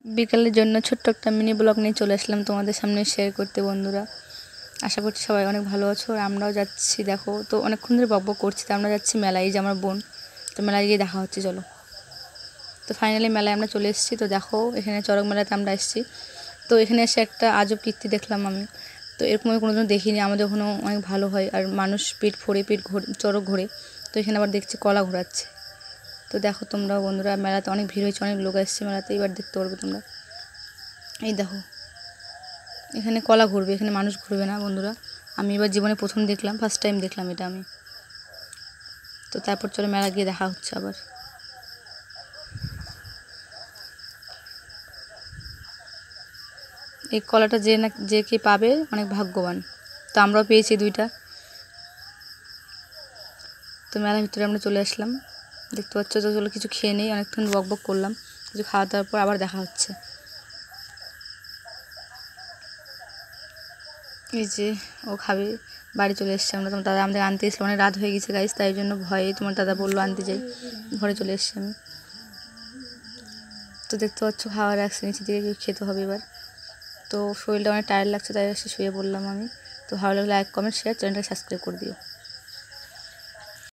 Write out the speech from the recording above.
বিকালের জন্য ছোট্ট একটা মিনি ব্লগ নিয়ে চলে আসলাম তোমাদের সামনে শেয়ার করতে বন্ধুরা। আশা করছি সবাই অনেক ভালো আছো। আর আমরাও যাচ্ছি, দেখো তো অনেকক্ষণ ধরে বকবক করছি, তো আমরা যাচ্ছি মেলায়। এই যে আমার বোন, তো মেলায় গিয়ে দেখা হচ্ছে, চলো। তো ফাইনালি মেলায় আমরা চলে এসেছি। তো দেখো এখানে চড়ক মেলাতে আমরা এসেছি। তো এখানে এসে একটা আজব কীর্তি দেখলাম আমি, তো এরকম আমি কোনোদিনও দেখিনি। আমাদের ওখানেও অনেক ভালো হয়, আর মানুষ পিঠ ফোড়ে, চড়ক ঘোরে। তো এখানে আবার দেখছি কলা ঘোরাচ্ছে। তো দেখো তোমরাও বন্ধুরা, মেলাতে অনেক ভিড় হয়েছে, অনেক লোক আসছে মেলাতে, এবার দেখতে পারবে তোমরা। এই দেখো এখানে কলা ঘুরবে, এখানে মানুষ ঘুরবে না বন্ধুরা। আমি এবার জীবনে প্রথম দেখলাম, ফার্স্ট টাইম দেখলাম এটা আমি। তো তারপর চলো মেলা গিয়ে দেখা হচ্ছে আবার। এই কলাটা যে কে পাবে অনেক ভাগ্যবান। তো আমরাও পেয়েছি দুইটা। তো মেলার ভিতরে আমরা চলে আসলাম, দেখতে পাচ্ছ। তো চলো কিছু খেয়ে নেই, অনেকক্ষণ বক করলাম। কিছু খাওয়া দাওয়ার পর আবার দেখা হচ্ছে। এই যে ও খাবে, বাড়ি চলে এসছে। আমরা তোমার দাদা আমাদের আনতে এসেছিলো, অনেক রাত হয়ে গেছে গাইস, তাই জন্য ভয়ে তোমার দাদা বললো আনতে যাই। ঘরে চলে এসছি আমি। তো দেখতে পাচ্ছ খাওয়া রাখছে নিচে দিকে, খেতে হবে এবার। তো শরীরটা অনেক টায়ার্ড লাগছে, তাই এসে শুয়ে পড়লাম আমি। তো ভালো লাগলে লাইক কমেন্ট শেয়ার, চ্যানেলটা সাবস্ক্রাইব করে দিও।